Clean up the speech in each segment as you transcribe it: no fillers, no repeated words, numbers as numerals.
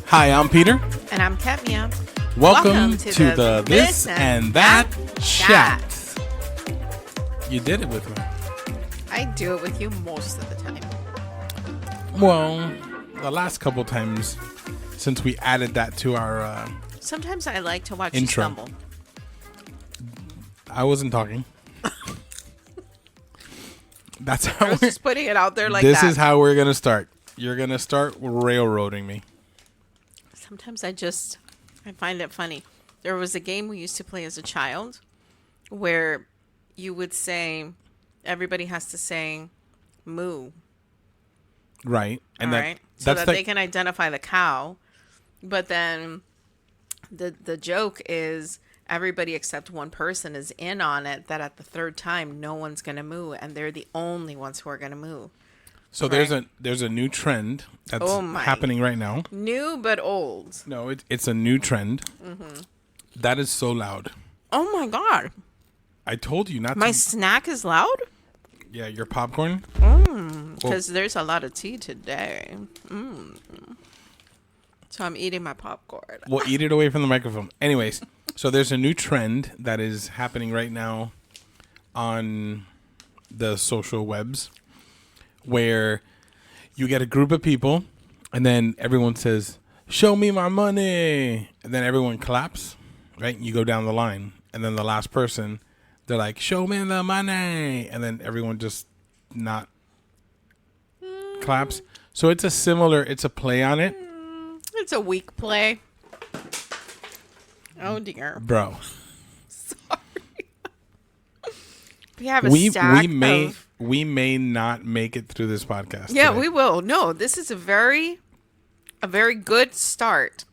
Hi, I'm Peter. And I'm Kevia. Welcome to the This and That Chat. You did it with me. I do it with you most of the time. Well, the last couple times since we added that to our Sometimes I like to watch intro. you stumble. I wasn't talking. That's how I was just putting it out there like this that. is how we're going to start. You're going to start railroading me. Sometimes I find it funny. There was a game we used to play as a child where you would say, everybody has to say moo. Right. And right? So that they can identify the cow. But then the joke is everybody except one person is in on it, that at the third time no one's going to moo, and they're the only ones who are going to moo. So right. there's a new trend that's happening right now. New but old. No, it's a new trend. Mm-hmm. That is so loud. Oh my God. I told you not My to. snack is loud? Yeah, your popcorn? Because there's a lot of tea today. So I'm eating my popcorn. Well, eat it away from the microphone. Anyways, so there's a new trend that is happening right now on the social webs where you get a group of people and then everyone says, "Show me my money." And then everyone claps, right? You go down the line. And then the last person, they're like, "Show me the money." And then everyone just not claps. So it's a play on it. It's a weak play. Oh dear. Bro. Sorry. We have a stack we may not make it through this podcast. Yeah, today. we will. No, this is a very good start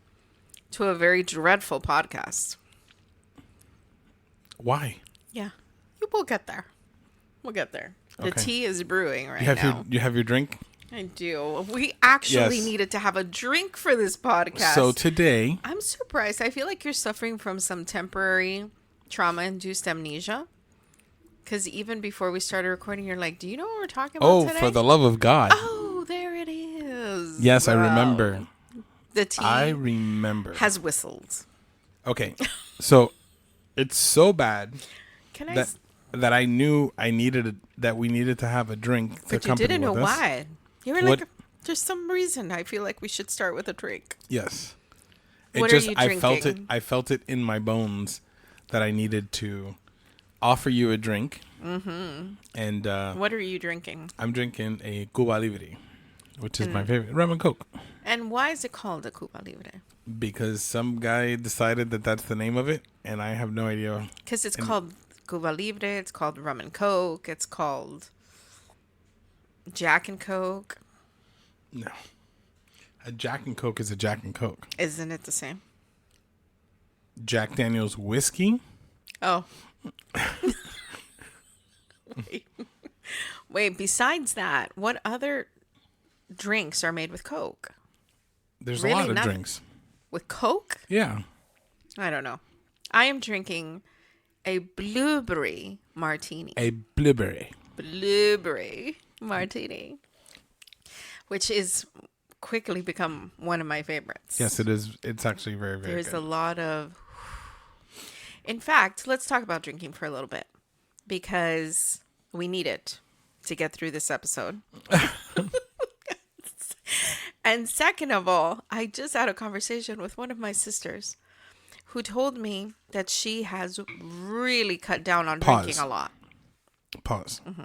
to a very dreadful podcast. Why? Yeah. We'll get there. We'll get there. The Okay. tea is brewing now. You have your drink? I do. We actually Yes. needed to have a drink for this podcast. So today, I'm surprised. I feel like you're suffering from some temporary trauma-induced amnesia. Because even before we started recording, you're like, do you know what we're talking about today? for the love of God. Oh, there it is. Yes, Wow. I remember. The tea I remember. has whistled. Okay. So it's so bad Can I... that I knew we needed to have a drink to But you accompany didn't know with us. why. You were What- like, there's some reason I feel like we should start with a drink. Yes. What are you I felt it. drinking? I felt it in my bones that I needed to offer you a drink. Mm-hmm. And What are you drinking? I'm drinking a Cuba Libre, which is my favorite, rum and Coke. And why is it called a Cuba Libre? Because some guy decided that that's the name of it, and I have no idea. Because it's called Cuba Libre, it's called rum and Coke, it's called Jack and Coke. No. A Jack and Coke is a Jack and Coke. Isn't it the same? Jack Daniel's whiskey? Oh. Wait, besides that, what other drinks are made with Coke? There's Really? a lot of Nothing. drinks. With Coke? Yeah. I don't know. I am drinking a blueberry martini. A blueberry. Blueberry martini. Which is quickly become one of my favorites. Yes, it is. It's actually very, very There's good. a lot of... In fact, let's talk about drinking for a little bit. Because we need it to get through this episode. And second of all, I just had a conversation with one of my sisters who told me that she has really cut down on drinking a lot. Pause. Mm-hmm.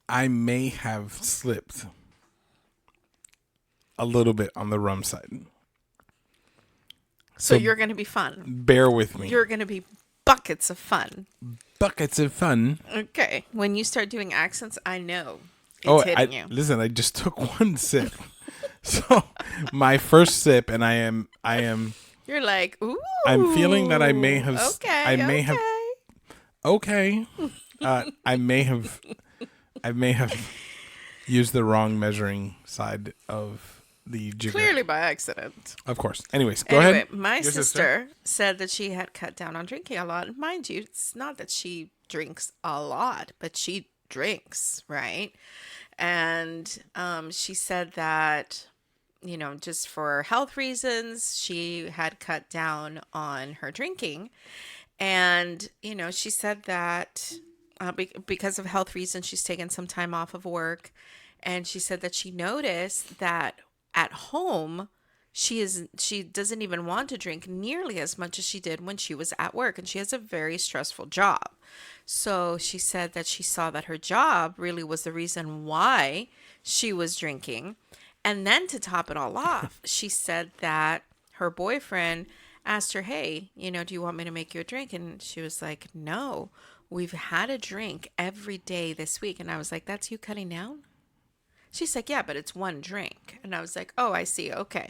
I may have slipped a little bit on the rum side. So you're going to be fun. Bear with me. You're going to be buckets of fun. Buckets of fun. Okay. When you start doing accents, I know it's hitting you. Listen, I just took one sip. So my first sip, and I am. You're like, ooh. I'm feeling that I may have. Okay. I may have. Okay. I may have used the wrong measuring side of the jigger. Clearly by accident. Of course. Anyways, go ahead. My Your sister said that she had cut down on drinking a lot. Mind you, it's not that she drinks a lot, but she drinks, right? And she said that, just for health reasons, she had cut down on her drinking. And, she said that because of health reasons, she's taken some time off of work. And she said that she noticed that at home, she doesn't even want to drink nearly as much as she did when she was at work. And she has a very stressful job. So she said that she saw that her job really was the reason why she was drinking. And then to top it all off, she said that her boyfriend asked her, hey, do you want me to make you a drink? And she was like, no, we've had a drink every day this week. And I was like, that's you cutting down? She's like, yeah, but it's one drink. And I was like, oh, I see. Okay.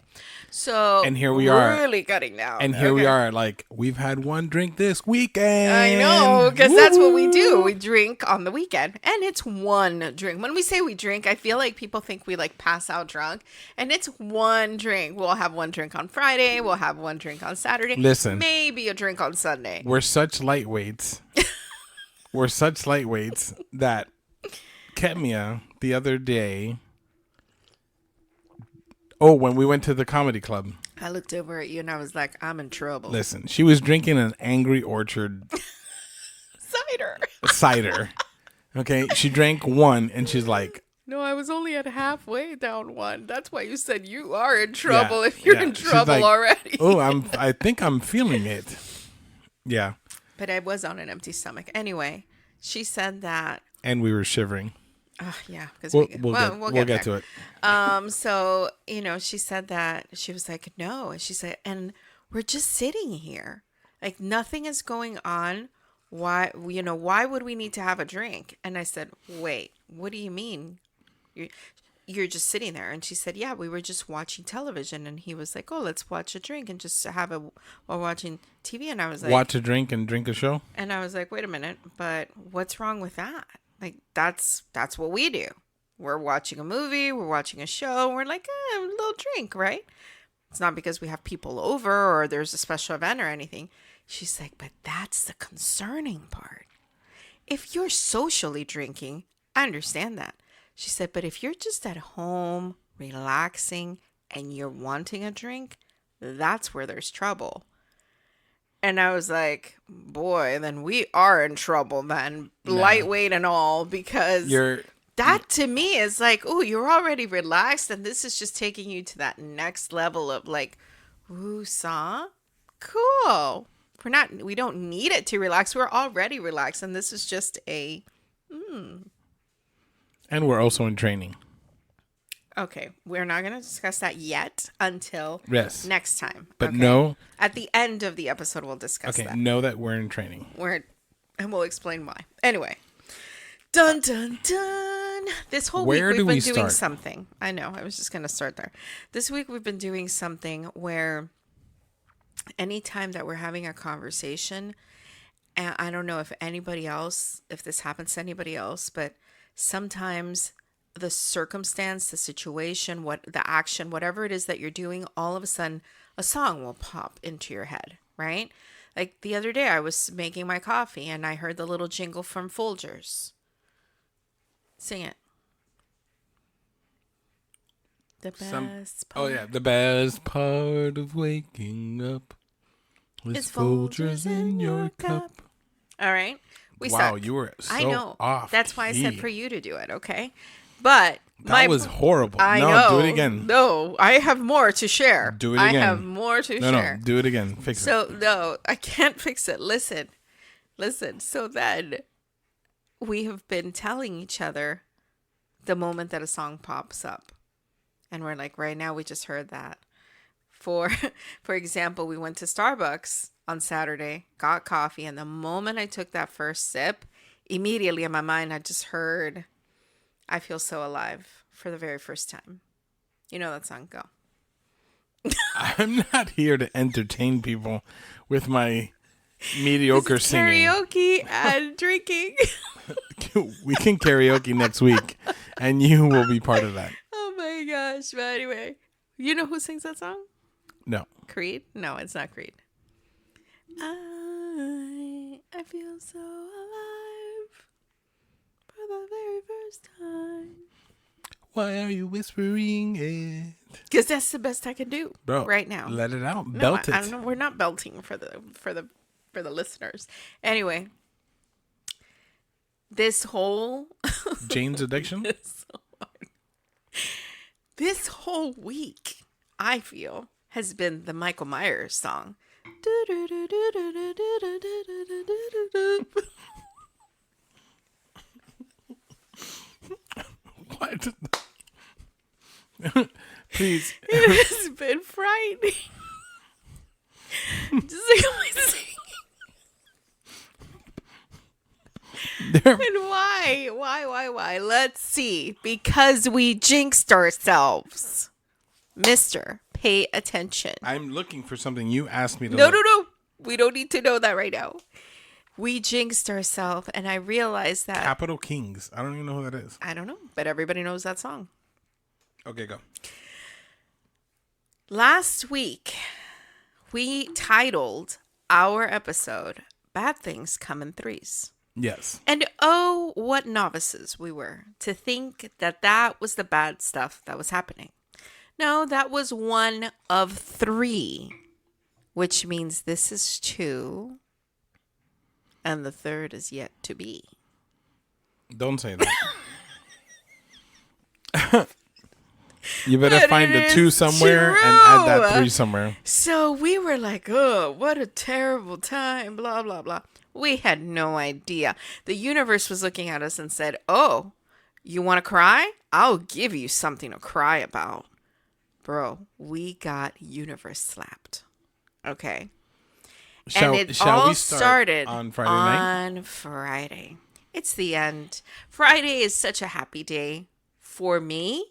So And here we are. Really cutting down. And here we are, like, we've had one drink this weekend. I know, because that's what we do. We drink on the weekend. And it's one drink. When we say we drink, I feel like people think we, like, pass out drunk. And it's one drink. We'll have one drink on Friday. We'll have one drink on Saturday. Listen. Maybe a drink on Sunday. We're such lightweights. That Ketmia the other day, when we went to the comedy club, I looked over at you and I was like, I'm in trouble. Listen, she was drinking an Angry Orchard cider. Okay, she drank one and she's like, no, I was only at halfway down one. That's why you said you are in trouble if you're in trouble like, already. I think I'm feeling it. Yeah. But I was on an empty stomach. Anyway, she said that. And we were shivering. Yeah, because we'll get to it. So, she said that she was like, no. And she said, and we're just sitting here. Like nothing is going on. Why would we need to have a drink? And I said, wait, what do you mean? You're just sitting there. And she said, yeah, we were just watching television. And he was like, oh, let's watch a drink and just have while watching TV. And I was like, watch a drink and drink a show? And I was like, wait a minute, but what's wrong with that? Like, that's what we do. We're watching a movie, we're watching a show, we're like, a little drink, right? It's not because we have people over or there's a special event or anything. She's like, but that's the concerning part. If you're socially drinking, I understand that. She said, but if you're just at home, relaxing, and you're wanting a drink, that's where there's trouble. And I was like, boy, then we are in trouble then, lightweight and all, because that to me is like, oh, you're already relaxed. And this is just taking you to that next level of like, woosah, cool. We don't need it to relax. We're already relaxed. And this is just And we're also in training. Okay, we're not going to discuss that yet until next time. But okay? no. At the end of the episode, we'll discuss that. Okay, know that we're in training. And we'll explain why. Anyway. Dun, dun, dun. This whole week we've been doing something. I know, I was just going to start there. This week we've been doing something where anytime that we're having a conversation, and I don't know if this happens to anybody else, but sometimes the circumstance, the situation, the action, whatever it is that you're doing, all of a sudden a song will pop into your head, right? Like the other day I was making my coffee and I heard the little jingle from Folgers. Sing it. The best part. Oh yeah, the best part of waking up is Folgers in your cup. All right. Wow, you were so I know. off. That's why I said for you to do it, okay? But that was horrible. I know. Do it again. No, I have more to share. Do it again. I have more to share. No, do it again. Fix it. No, I can't fix it. Listen. So then we have been telling each other the moment that a song pops up. And we're like, right now we just heard that. For example, we went to Starbucks on Saturday, got coffee, and the moment I took that first sip, immediately in my mind I just heard I Feel So Alive for the very first time. You know that song, go. I'm not here to entertain people with my mediocre singing. Karaoke and drinking. We can karaoke next week, and you will be part of that. Oh my gosh. But anyway, you know who sings that song? No. Creed? No, it's not Creed. I feel so alive for the very first time. Why are you whispering it? Because that's the best I can do, Bro, right now. let it out. No, Belt I it. don't know. We're not belting for the listeners. Anyway, this whole Jane's addiction? this whole week, I feel, has been the Michael Myers song. What? Please. It has been frightening. Just like my singing. And why? Why? Let's see. Because we jinxed ourselves. Mister, pay attention. I'm looking for something you asked me to No. look. We don't need to know that right now. We jinxed ourselves, and I realized that... Capital Kings. I don't even know who that is. I don't know, but everybody knows that song. Okay, go. Last week, we titled our episode, Bad Things Come in Threes. Yes. And oh, what novices we were to think that that was the bad stuff that was happening. No, that was one of three, which means this is two, and the third is yet to be. Don't say that. You better But find it the two is somewhere true. and add that three somewhere. So we were like, oh, what a terrible time, blah, blah, blah. We had no idea. The universe was looking at us and said, oh, you want to cry? I'll give you something to cry about. Bro, we got universe slapped. Okay. Shall we start started on Friday night? On Friday. It's the end. Friday is such a happy day for me,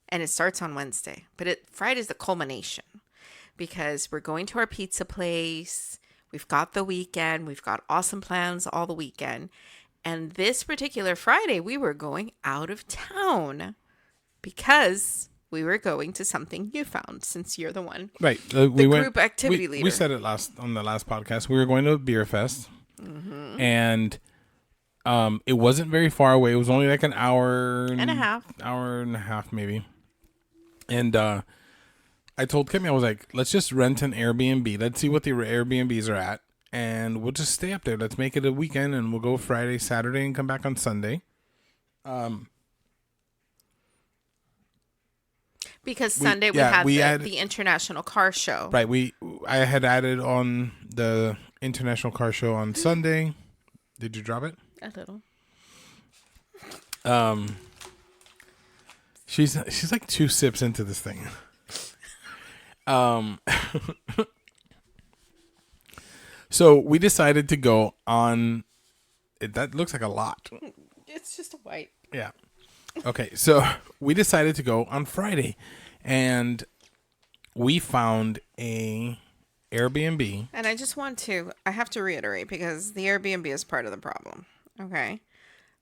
and it starts on Wednesday. But Friday's the culmination because we're going to our pizza place. We've got the weekend. We've got awesome plans all the weekend. And this particular Friday, we were going out of town because we were going to something you found, since you're the one. Right. The group activity leader. We said it on the last podcast. We were going to a beer fest. Mm-hmm. And it wasn't very far away. It was only like an hour and a half. Hour and a half, maybe. And I told Kimmy, I was like, let's just rent an Airbnb. Let's see what the Airbnbs are at. And we'll just stay up there. Let's make it a weekend. And we'll go Friday, Saturday, and come back on Sunday. Because Sunday we had the International Car Show. Right. I had added on the International Car Show on Sunday. Did you drop it? A little. She's like 2 sips into this thing. So we decided to go on. That looks like a lot. It's just a white. Yeah. Okay, so we decided to go on Friday, and we found a Airbnb. And I have to reiterate, because the Airbnb is part of the problem. Okay.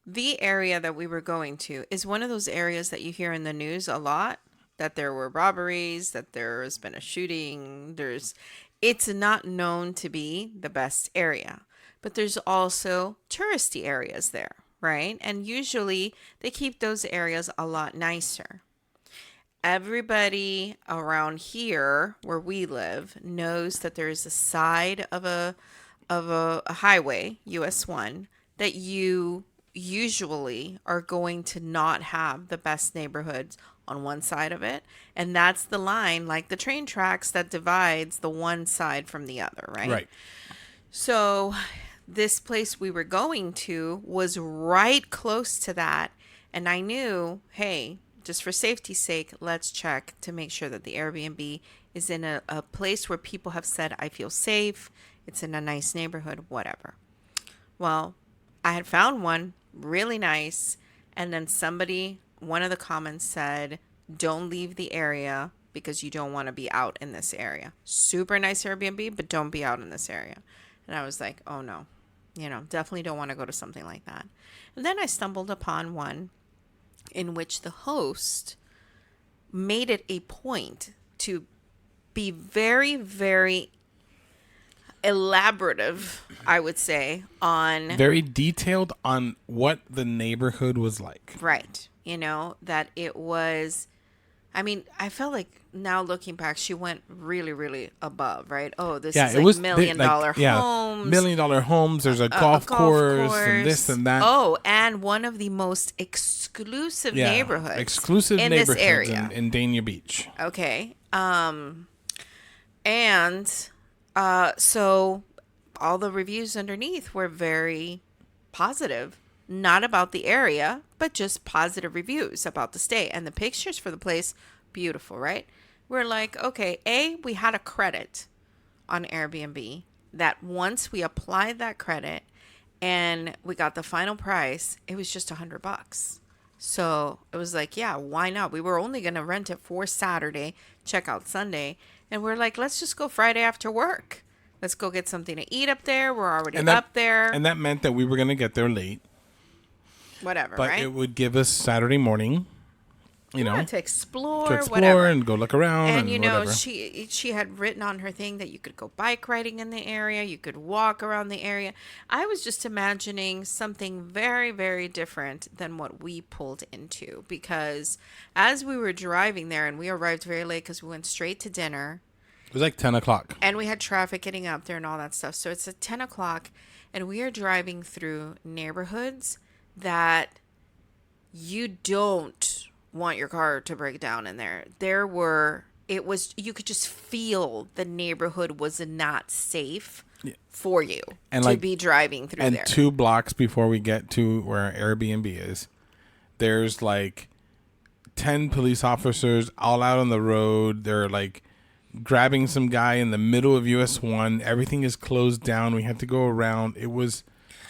The area that we were going to is one of those areas that you hear in the news a lot, that there were robberies, that there's been a shooting. It's not known to be the best area, but there's also touristy areas there. Right? And usually they keep those areas a lot nicer. Everybody around here where we live knows that there is a side of a highway, US 1, that you usually are going to not have the best neighborhoods on one side of it. And that's the line, like the train tracks, that divides the one side from the other, right? Right. So this place we were going to was right close to that. And I knew, hey, just for safety's sake, let's check to make sure that the Airbnb is in a place where people have said, I feel safe. It's in a nice neighborhood, whatever. Well, I had found one really nice. And then one of the comments said, don't leave the area because you don't want to be out in this area. Super nice Airbnb, but don't be out in this area. And I was like, oh no, definitely don't want to go to something like that. And then I stumbled upon one in which the host made it a point to be very, very elaborative, I would say, on... Very detailed on what the neighborhood was like. Right. that it was. I mean, I felt like now looking back, she went really, really above, right? Oh, this Yeah, is it like was $1 million homes, $1 million homes. There's a a golf golf course and this course. and that. Oh, and one of the most exclusive Yeah, neighborhoods exclusive in this neighborhoods area. in Dania Beach. Okay. And so all the reviews underneath were very positive, not about the area, but just positive reviews about the stay. And the pictures for the place, beautiful, right? We're like, okay, we had a credit on Airbnb that once we applied that credit and we got the final price, it was just $100. So it was like, yeah, why not? We were only going to rent it for Saturday, check out Sunday. And we're like, let's just go Friday after work. Let's go get something to eat up there. We're already up there. And that meant that we were going to get there late. Whatever, but right? It would give us Saturday morning, to explore whatever. And go look around and whatever. she had written on her thing that you could go bike riding in the area, you could walk around the area. I was just imagining something very, very different than what we pulled into, because as we were driving there, and we arrived very late because we went straight to dinner. It was like 10 o'clock. And we had traffic getting up there and all that stuff. So it's at 10 o'clock, and we are driving through neighborhoods that you don't want your car to break down in there. You could just feel the neighborhood was not safe for you to be driving through there. And 2 blocks before we get to where our Airbnb is, there's like 10 police officers all out on the road. They're like grabbing some guy in the middle of US 1. Everything is closed down. We had to go around. It was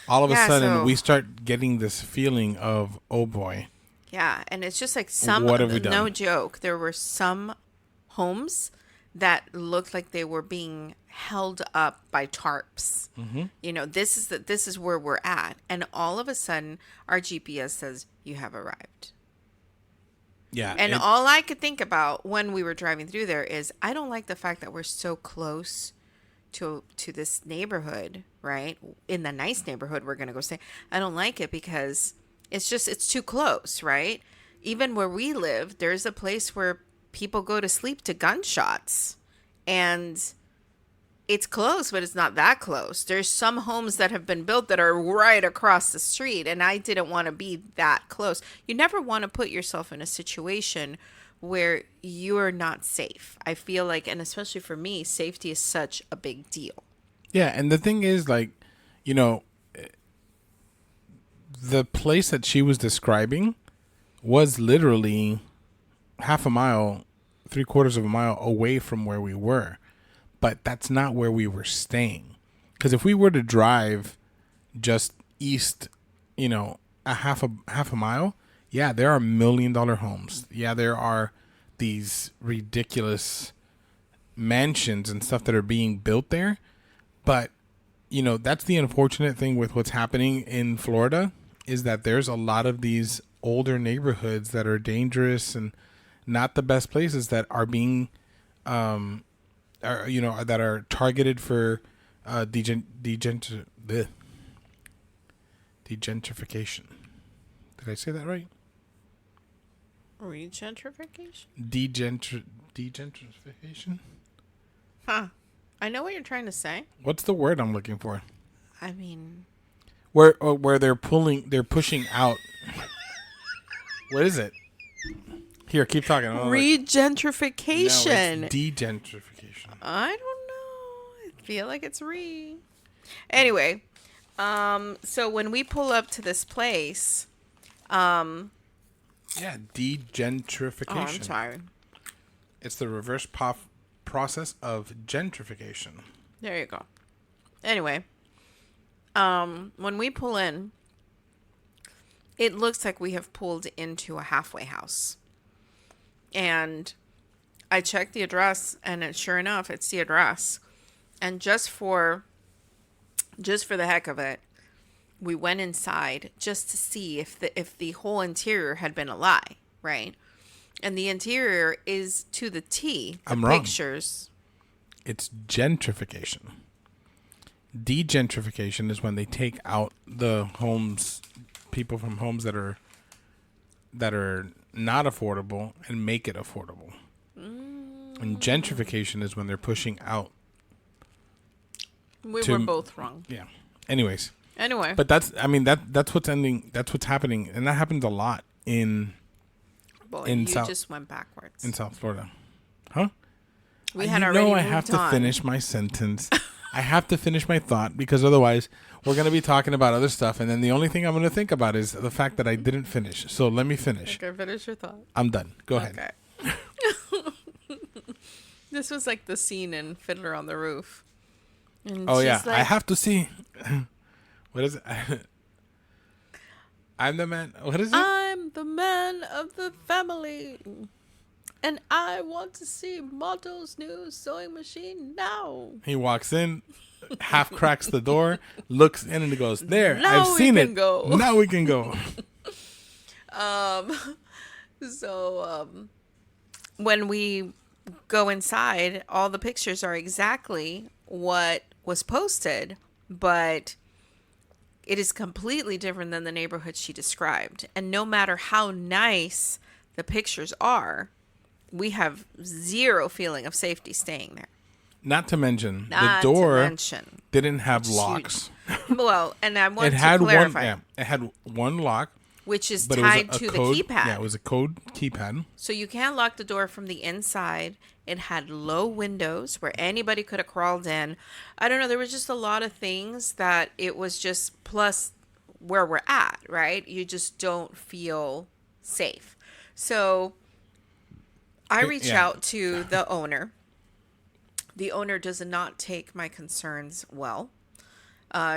all of a sudden we start getting this feeling of, oh boy. Yeah, and it's just like What have we done? No joke, there were some homes that looked like they were being held up by tarps. Mm-hmm. This is where we're at, and all of a sudden our GPS says you have arrived. Yeah. And all I could think about when we were driving through there is, I don't like the fact that we're so close to this neighborhood, right? In the nice neighborhood we're going to go stay. I don't like it because it's too close, right? Even where we live, there's a place where people go to sleep to gunshots. And it's close, but it's not that close. There's some homes that have been built that are right across the street, and I didn't want to be that close. You never want to put yourself in a situation where you're not safe. I feel like, and especially for me, safety is such a big deal. Yeah, and the thing is, like, the place that she was describing was literally half a mile, 3/4 of a mile away from where we were. But that's not where we were staying. Because if we were to drive just east, a half a mile, yeah, there are $1 million homes. Yeah, there are these ridiculous mansions and stuff that are being built there. But, that's the unfortunate thing with what's happening in Florida, is that there's a lot of these older neighborhoods that are dangerous and not the best places that are being, that are targeted for degentrification. Did I say that right? Regentrification? Degentrification? Huh. I know what you're trying to say. What's the word I'm looking for? I mean, where they're pushing out. What is it? Here, keep talking. Regentrification. No, it's degentrification. I don't know. I feel like it's Anyway, so when we pull up to this place, yeah, degentrification. Oh, I'm sorry. It's the reverse process of gentrification. There you go. Anyway, when we pull in, it looks like we have pulled into a halfway house. And I checked the address, and sure enough, it's the address. And just for the heck of it, we went inside just to see if the whole interior had been a lie, right? And the interior is to the T. I'm wrong. Pictures. It's gentrification. Degentrification is when they take out the homes, people from homes that are that are not affordable and make it affordable. And gentrification is when they're pushing out. We were both wrong. Yeah. Anyways. Anyway. But that's what's ending. That's what's happening. And that happens a lot in just went backwards. In South Florida. Huh? We had already moved I have to finish my sentence. I have to finish my thought because otherwise we're going to be talking about other stuff. And then the only thing I'm going to think about is the fact that I didn't finish. So let me finish. Okay, finish your thought. I'm done. Go ahead. Okay. This was like the scene in Fiddler on the Roof. And yeah. Like, I have to see. What is it? I'm the man. What is it? I'm the man of the family. And I want to see Motto's new sewing machine now. He walks in, half cracks the door, looks in, and he goes, "There, I've seen it. Go. Now we can go." When we go inside, all the pictures are exactly what was posted, but it is completely different than the neighborhood she described. And no matter how nice the pictures are, we have zero feeling of safety staying there. Not to mention, the door didn't have locks. Well, and I want to clarify. It had one lock. Which is tied to the keypad. Yeah, it was a code keypad. So you can't lock the door from the inside. It had low windows where anybody could have crawled in. I don't know. There was just a lot of things that it was just plus where we're at, right? You just don't feel safe. So I reach out to the owner. The owner does not take my concerns well.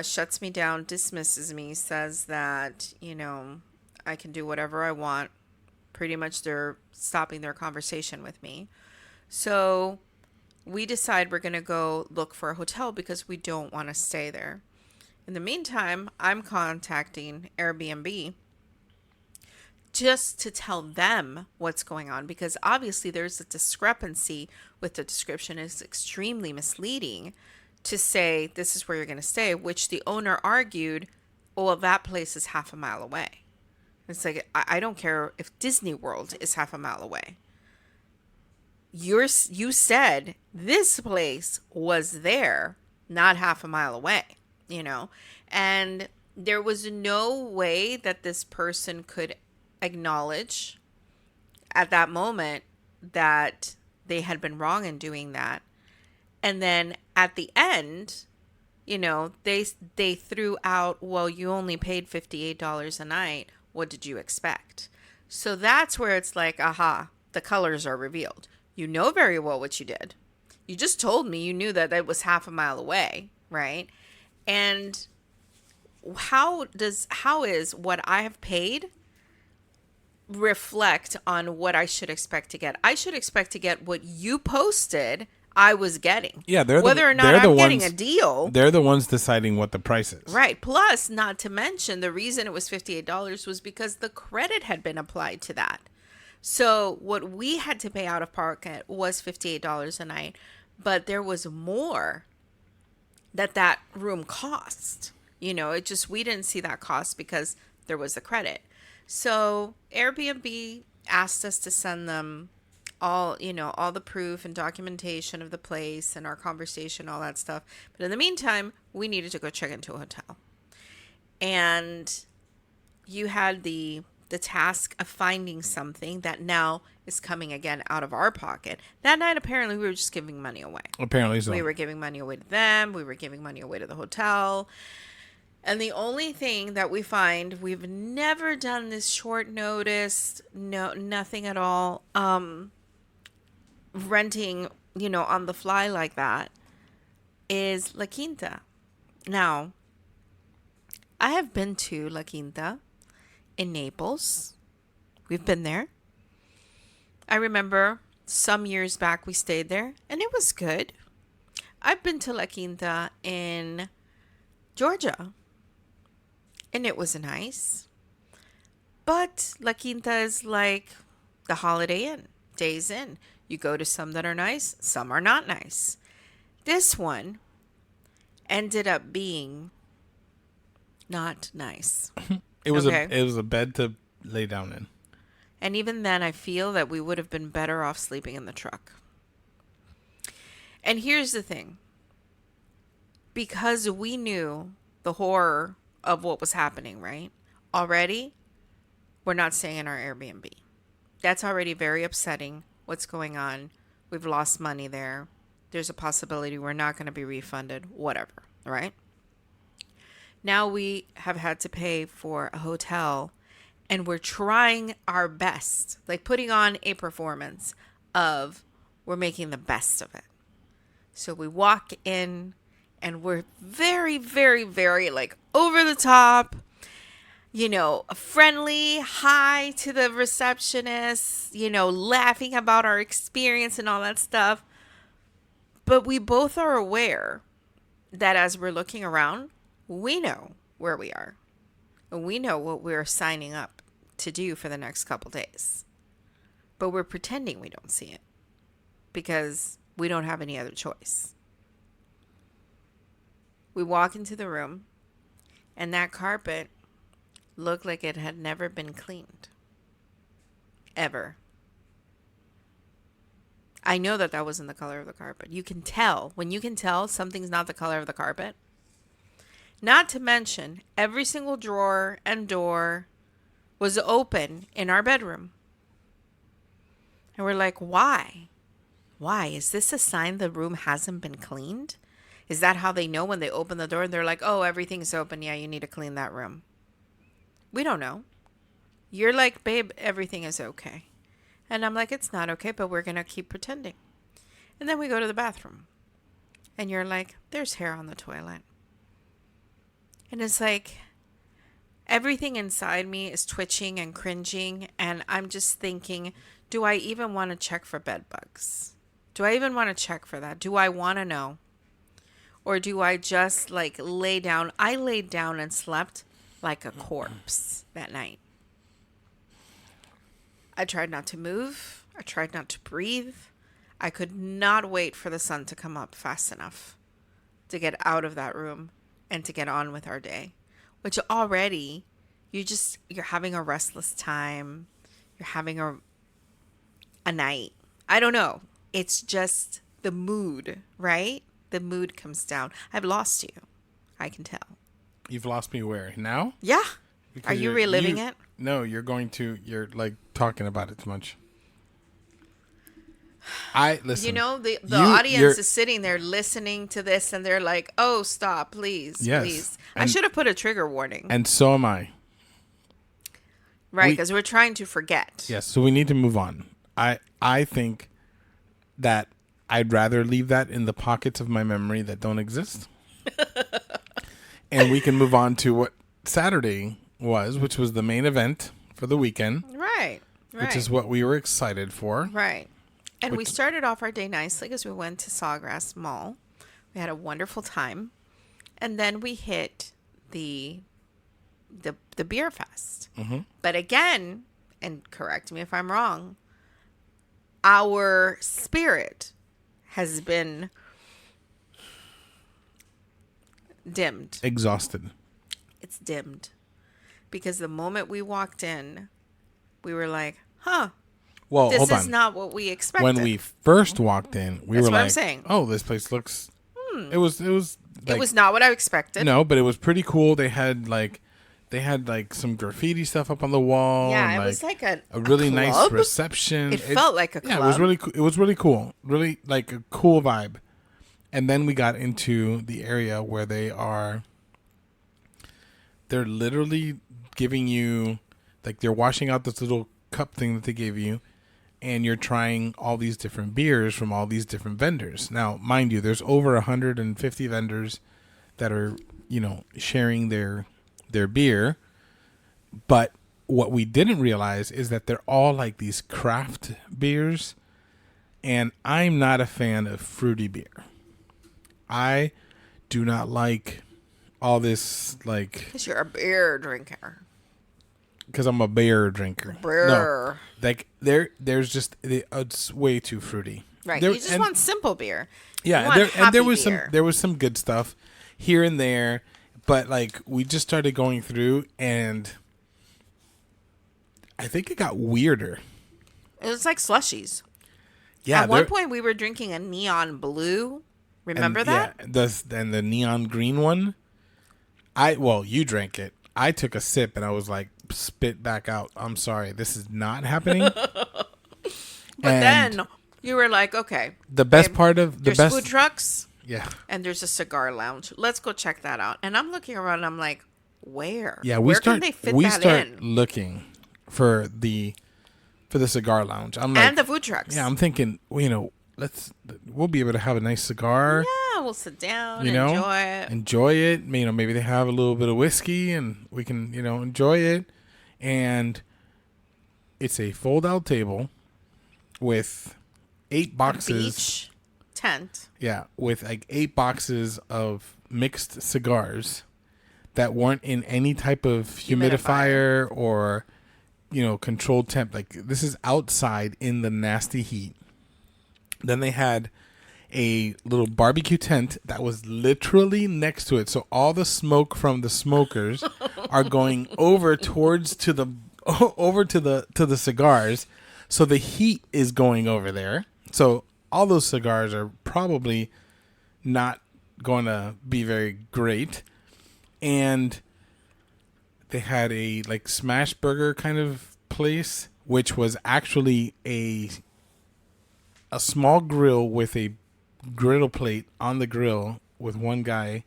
Shuts me down, dismisses me, says that, I can do whatever I want. Pretty much they're stopping their conversation with me. So we decide we're going to go look for a hotel because we don't want to stay there. In the meantime, I'm contacting Airbnb just to tell them what's going on because obviously there's a discrepancy with the description. It's extremely misleading to say this is where you're going to stay, which the owner argued, well, that place is half a mile away. It's like, I don't care if Disney World is half a mile away. You said this place was there, not half a mile away, and there was no way that this person could acknowledge at that moment that they had been wrong in doing that. And then at the end, they threw out, well, you only paid $58 a night. What did you expect? So that's where it's like, aha, the colors are revealed. You know very well what you did. You just told me you knew that it was half a mile away, right? And how is what I have paid reflect on what I should expect to get? I should expect to get what you posted I was getting. Yeah, whether or not I'm getting a deal. They're the ones deciding what the price is. Right. Plus, not to mention, the reason it was $58 was because the credit had been applied to that. So what we had to pay out of pocket was $58 a night, but there was more that room cost. We didn't see that cost because there was the credit. So Airbnb asked us to send them all the proof and documentation of the place and our conversation, all that stuff. But in the meantime, we needed to go check into a hotel. And you had the task of finding something that now is coming again out of our pocket. That night, apparently, we were just giving money away. Apparently so. We were giving money away to them. We were giving money away to the hotel. And the only thing that we find, we've never done this short notice, nothing at all. Renting, on the fly like that is La Quinta. Now, I have been to La Quinta in Naples. We've been there. I remember some years back we stayed there and it was good. I've been to La Quinta in Georgia and it was nice. But La Quinta is like the Holiday Inn, Days Inn. You go to some that are nice, some are not nice. This one ended up being not nice. It was a bed to lay down in. And even then, I feel that we would have been better off sleeping in the truck. And here's the thing. Because we knew the horror of what was happening, right? Already, we're not staying in our Airbnb. That's already very upsetting. What's going on? We've lost money there. There's a possibility we're not going to be refunded, whatever, right? Now we have had to pay for a hotel, and we're trying our best, like putting on a performance of we're making the best of it. So we walk in, and we're very, very, very like over the top, friendly, hi to the receptionist, laughing about our experience and all that stuff. But we both are aware that as we're looking around, we know where we are. And we know what we're signing up to do for the next couple days. But we're pretending we don't see it because we don't have any other choice. We walk into the room, and that carpet looked like it had never been cleaned. Ever. I know that wasn't the color of the carpet. You can tell. When you can tell something's not the color of the carpet. Not to mention, every single drawer and door was open in our bedroom. And we're like, why? Why? Is this a sign the room hasn't been cleaned? Is that how they know when they open the door and they're like, oh, everything's open. Yeah, you need to clean that room. We don't know. You're like, babe, everything is okay. And I'm like, it's not okay, but we're going to keep pretending. And then we go to the bathroom. And you're like, there's hair on the toilet. And it's like, everything inside me is twitching and cringing. And I'm just thinking, do I even want to check for bed bugs? Do I even want to check for that? Do I want to know? Or do I just like lay down? I laid down and slept like a corpse that night. I tried not to move. I tried not to breathe. I could not wait for the sun to come up fast enough to get out of that room and to get on with our day. Which already, you're having a restless time. You're having a night. I don't know. It's just the mood, right? The mood comes down. I've lost you. I can tell. You've lost me where? Now? Yeah. Because Are you reliving it? No, you're like talking about it too much. Listen. The audience is sitting there listening to this and they're like, oh, stop, please, yes. please. I should have put a trigger warning. And so am I. Right, because we're trying to forget. Yes, so we need to move on. I think that I'd rather leave that in the pockets of my memory that don't exist. And we can move on to what Saturday was, which was the main event for the weekend. Right. Which is what we were excited for. Right. And we started off our day nicely because we went to Sawgrass Mall. We had a wonderful time. And then we hit the beer fest. Mm-hmm. But again, and correct me if I'm wrong, our spirit has been dimmed. Exhausted. It's dimmed. Because the moment we walked in, we were like, huh. Well, this hold on. is not what we expected. When we first walked in, we That's were what like, I'm saying. oh, this place looks... It was like, it was not what I expected. No, but it was pretty cool. They had some graffiti stuff up on the wall. Yeah, and it was like a really club? nice reception. It felt like a club. Yeah, it was really cool. Really like a cool vibe. And then we got into the area where they're literally giving you, like, they're washing out this little cup thing that they gave you, and you're trying all these different beers from all these different vendors. Now, mind you, there's over 150 vendors that are, sharing their beer. But what we didn't realize is that they're all like these craft beers, and I'm not a fan of fruity beer. I do not like all this, like... Because you're a beer drinker. Because I'm a beer drinker. Beer. No, like, there's just... It's way too fruity. Right. You just want simple beer. Yeah, and there was beer. some good stuff here and there, but, like, we just started going through, and I think it got weirder. It was like slushies. Yeah, At one point, we were drinking a neon blue. Remember that? Yeah, the neon green one. You drank it. I took a sip and I was like, spit back out. I'm sorry, this is not happening. But then you were like, okay. The best part of the there's food trucks. Yeah. And there's a cigar lounge. Let's go check that out. And I'm looking around and I'm like, where? Yeah, where can they fit that in? Looking for the cigar lounge. I'm like, and the food trucks. Yeah, I'm thinking, we'll be able to have a nice cigar. Yeah, we'll sit down, enjoy it. Enjoy it. Maybe they have a little bit of whiskey and we can, enjoy it. And it's a fold-out table with 8 boxes. A beach tent. Yeah, with like 8 boxes of mixed cigars that weren't in any type of humidifier or, controlled temp. Like, this is outside in the nasty heat. Then they had a little barbecue tent that was literally next to it. So all the smoke from the smokers are going over to the cigars. So the heat is going over there. So all those cigars are probably not going to be very great. And they had a like smash burger kind of place, which was actually a small grill with a griddle plate on the grill with one guy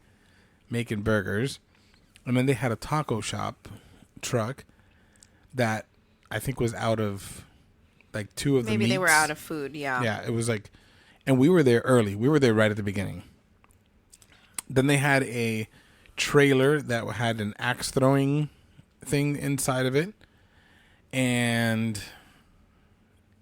making burgers. And then they had a taco shop truck that I think was out of like 2 of the meats. Maybe they were out of food, yeah. Yeah, it was like, and we were there early. We were there right at the beginning. Then they had a trailer that had an axe throwing thing inside of it. And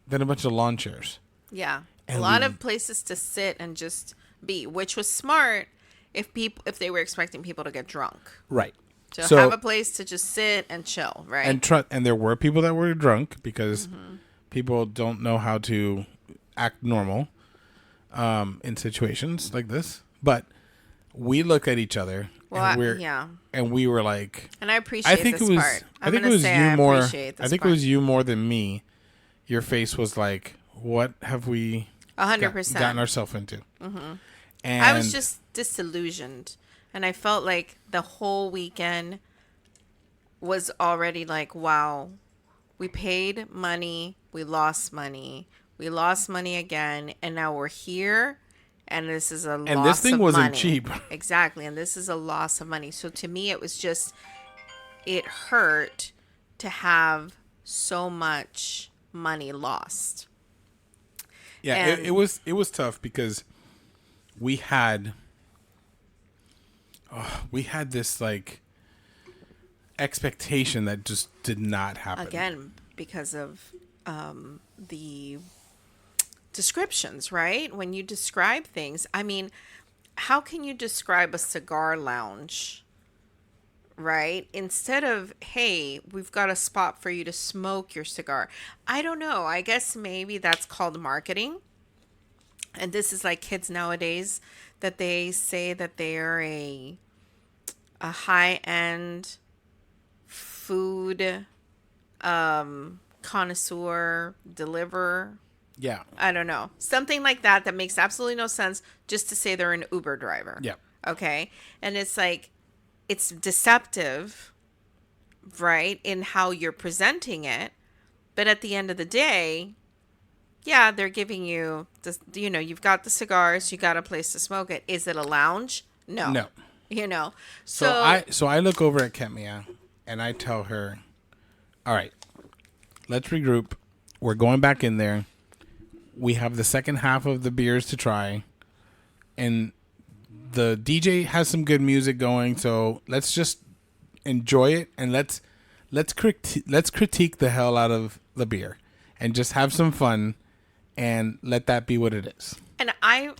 then a bunch of lawn chairs. Yeah. And a lot of places to sit and just be, which was smart if they were expecting people to get drunk. Right. So have a place to just sit and chill, right? And there were people that were drunk because people don't know how to act normal in situations like this. But we looked at each other and we were like, and I appreciate this part. I think it was you more. I think it was you more than me. Your face was like, what have we 100% gotten ourselves into? Mm-hmm. And I was just disillusioned. And I felt like the whole weekend was already like, wow, we paid money, we lost money again, and now we're here, and this is a loss of money. And this thing wasn't cheap. Exactly, and this is a loss of money. So to me, it was just, it hurt to have so much money lost. Yeah, it was tough because we had this like expectation that just did not happen. Again, because of the descriptions, right? When you describe things, I mean, how can you describe a cigar lounge, right? Instead of, hey, we've got a spot for you to smoke your cigar. I don't know. I guess maybe that's called marketing. And this is like kids nowadays that they say that they're a high-end food connoisseur, deliverer. Yeah. I don't know. Something like that makes absolutely no sense just to say they're an Uber driver. Yeah. Okay. And it's like, it's deceptive, right, in how you're presenting it. But at the end of the day, yeah, they're giving you, you've got the cigars, you got a place to smoke it. Is it a lounge? No. So I look over at Kemia and I tell her, all right, let's regroup. We're going back in there. We have the second half of the beers to try. And the DJ has some good music going, so let's just enjoy it and let's critique the hell out of the beer and just have some fun and let that be what it is. And I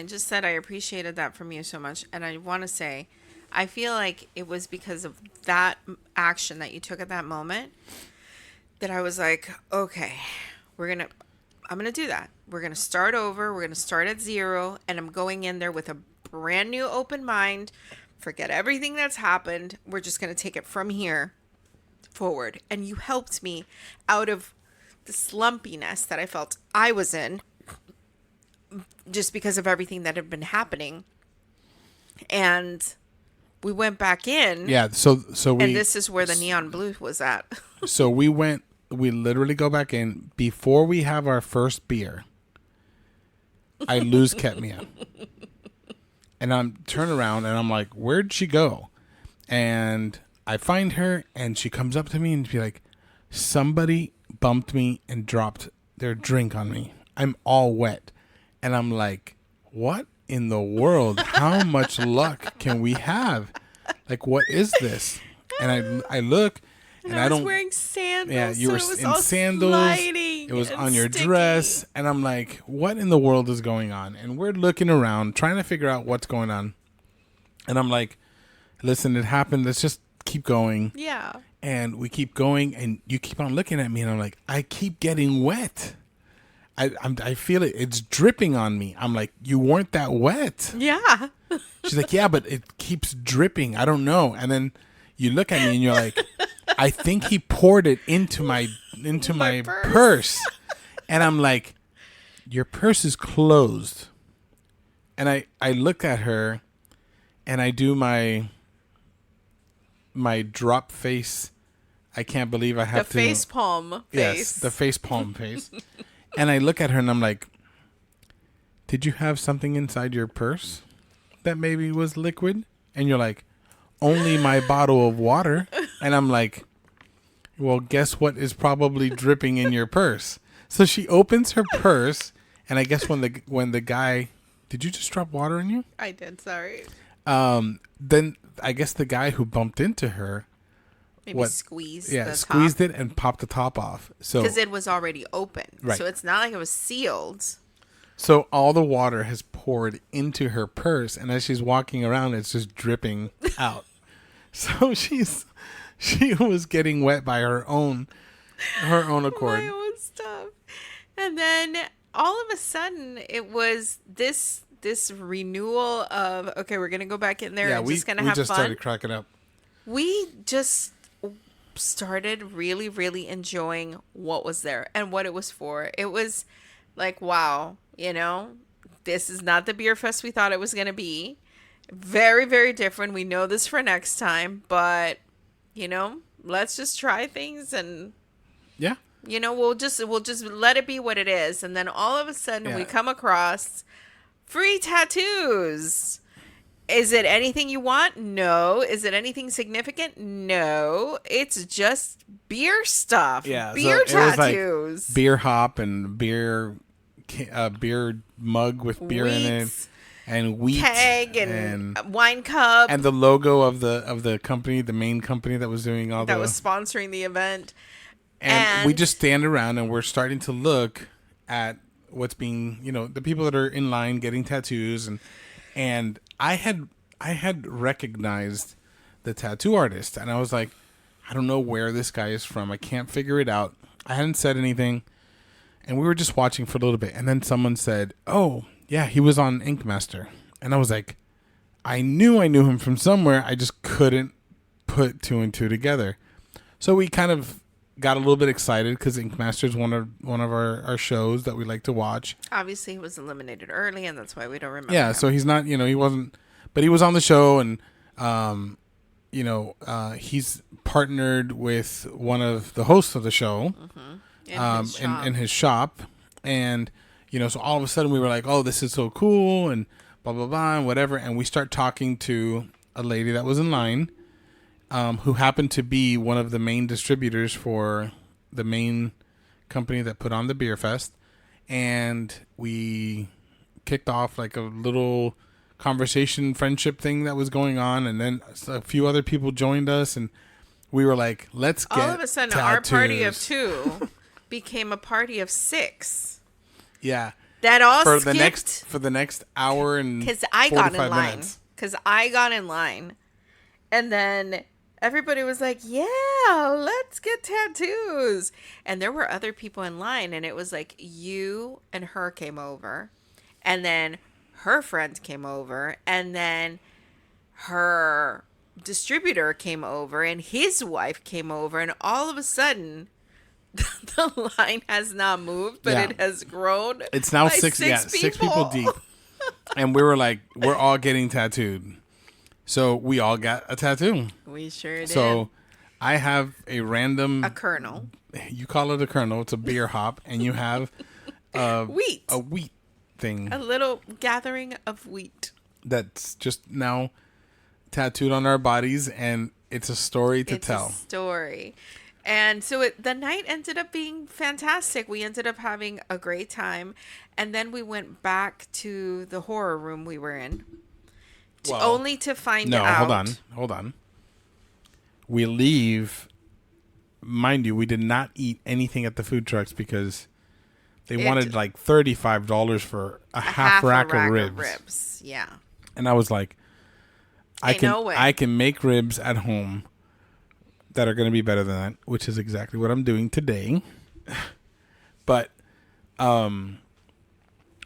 just said I appreciated that from you so much, and I want to say I feel like it was because of that action that you took at that moment that I was like, okay, I'm going to do that. We're going to start over. We're going to start at 0, and I'm going in there with a brand new open mind. Forget everything that's happened. We're just going to take it from here. forward, and you helped me out of the slumpiness that I felt I was in just because of everything that had been happening. And we went back in. Yeah, so we, and this is where the neon blue was at. so we literally go back in before we have our first beer. I lose Ketmia. And I'm turn around and I'm like, where'd she go? And I find her and she comes up to me and be like, somebody bumped me and dropped their drink on me. I'm all wet. And I'm like, what in the world? How much luck can we have? Like, what is this? And I look and I don't. was wearing sandals. Yeah, you were so it was in all sandals. sliding It was and on your sticky. dress. And I'm like, what in the world is going on? And we're looking around, trying to figure out what's going on. And I'm like, listen, it happened. Let's just keep going. Yeah. And we keep going, and you keep on looking at me, and I'm like, I keep getting wet. I feel it. It's dripping on me. I'm like, you weren't that wet. Yeah. She's like, yeah, but it keeps dripping. I don't know. And then you look at me, and you're like, I think he poured it into my purse. And I'm like, your purse is closed. And I look at her, and I do my drop face. I can't believe I have The face palm face. Yes, the face palm face. And I look at her and I'm like, did you have something inside your purse that maybe was liquid? And you're like, only my bottle of water. And I'm like, well, guess what is probably dripping in your purse? So she opens her purse, and I guess when the guy, did you just drop water on you? I did, sorry. Then I guess the guy who bumped into her Maybe squeezed squeezed it and popped the top off. So because it was already open. Right. So it's not like it was sealed. So all the water has poured into her purse, and as she's walking around, it's just dripping out. So she was getting wet by her own accord. My own stuff. And then all of a sudden it was this renewal of, okay, we're gonna go back in there and just gonna have fun. We just started cracking up. We just started really, really enjoying what was there and what it was for. It was like, wow, this is not the beer fest we thought it was going to be. Very, very different. We know this for next time, but let's just try things and yeah, we'll just let it be what it is. And then all of a sudden we come across free tattoos. Is it anything you want? No. Is it anything significant? No. It's just beer stuff. Yeah, beer so it tattoos. was like beer hop and beer mug with beer in it, and wheat keg and wine cup, and the logo of the company, the main company that was doing all that was sponsoring the event. And we just stand around and we're starting to look at what's being, the people that are in line getting tattoos, and I had recognized the tattoo artist, and I was like, I don't know where this guy is from. I can't figure it out. I hadn't said anything, and we were just watching for a little bit, and then someone said, oh, yeah, he was on Ink Master. And I was like, I knew him from somewhere. I just couldn't put two and two together. So we kind of got a little bit excited because Ink Master is one of our shows that we like to watch. Obviously, he was eliminated early, and that's why we don't remember. Yeah, him. so he's not, he wasn't, but he was on the show, and he's partnered with one of the hosts of the show, in his shop, and so all of a sudden we were like, oh, this is so cool, and blah blah blah, and whatever, and we start talking to a lady that was in line. Who happened to be one of the main distributors for the main company that put on the beer fest. And we kicked off like a little conversation, friendship thing that was going on. And then a few other people joined us, and we were like, let's get all of a sudden tattoos. Our party of 2 became a party of 6. Yeah. That all for skipped the next hour and because I got in 45 line. minutes. Because I got in line, and then everybody was like, yeah, let's get tattoos. And there were other people in line, and it was like you and her came over, and then her friends came over, and then her distributor came over and his wife came over, and all of a sudden the line has not moved, but Yeah. it has grown. It's now by six. Yeah, people. 6 people deep, and we were like, we're all getting tattooed. So we all got a tattoo. We sure did. So I have a random. A kernel. You call it a kernel. It's a beer hop, and you have Wheat. a wheat thing A little gathering of wheat. that's just now tattooed on our bodies, and it's a story to tell. A story. And so the night ended up being fantastic. We ended up having a great time. And then we went back to the horror room we were in. Only to find out. No, hold on. We leave. Mind you, we did not eat anything at the food trucks because they wanted like $35 for a half rack of ribs. Yeah. And I was like, I can make ribs at home that are going to be better than that, which is exactly what I'm doing today. But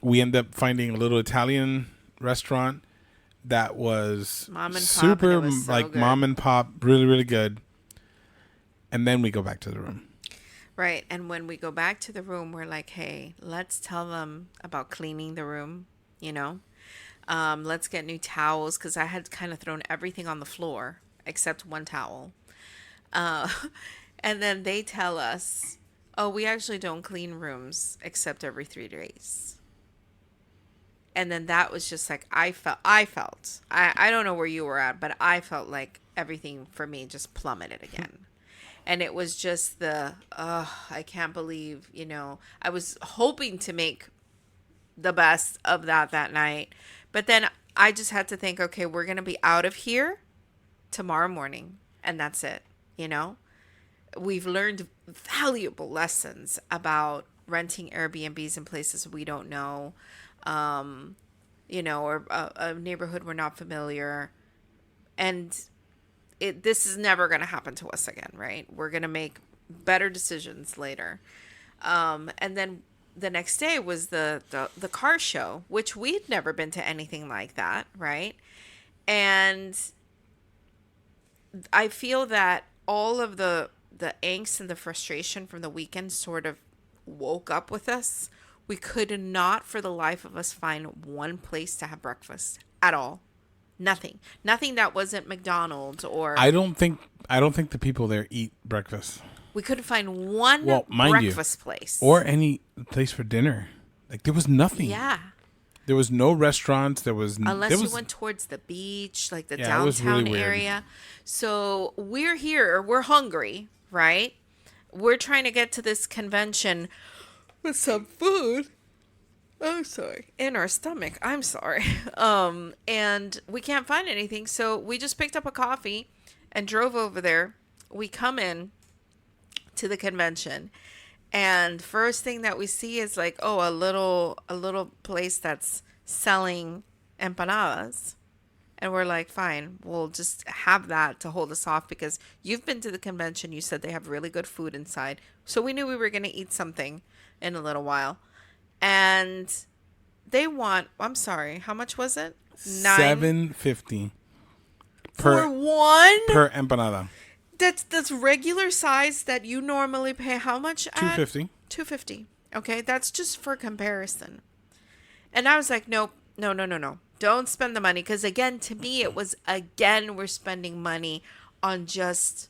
we end up finding a little Italian restaurant that was mom and pop, super, and it was so like good. Mom and pop, really, really good. And then we go back to the room. Right. And when we go back to the room, we're like, hey, let's tell them about cleaning the room, you know? Let's get new towels, because I had kind of thrown everything on the floor except one towel. And then they tell us, oh, we actually don't clean rooms except every 3 days. And then that was just like, I don't know where you were at, but I felt like everything for me just plummeted again. And it was just I can't believe, I was hoping to make the best of that night. But then I just had to think, okay, we're going to be out of here tomorrow morning. And that's it. We've learned valuable lessons about renting Airbnbs in places we don't know, or a neighborhood we're not familiar. And this is never going to happen to us again, right? We're going to make better decisions later. And then the next day was the car show, which we'd never been to anything like that, right? And I feel that all of the angst and the frustration from the weekend sort of woke up with us. We could not for the life of us find one place to have breakfast at all. Nothing that wasn't McDonald's or. I don't think the people there eat breakfast. We couldn't find one breakfast place or any place for dinner. Like there was nothing. Yeah. There was no restaurants. Unless you went towards the beach, like the it was downtown really area. So we're here. We're hungry, right? We're trying to get to this convention with some food. Oh, sorry. In our stomach. I'm sorry. And we can't find anything. So we just picked up a coffee and drove over there. We come in to the convention. And first thing that we see is like, a little place that's selling empanadas. And we're like, fine, we'll just have that to hold us off because you've been to the convention. You said they have really good food inside. So we knew we were going to eat something in a little while. And they want, I'm sorry, how much was it? $7.50 for one per empanada. That's regular size that you normally pay how much? $2.50. $2.50. Okay, that's just for comparison. And I was like, nope, no. Don't spend the money. Because again, to me, it was, we're spending money on just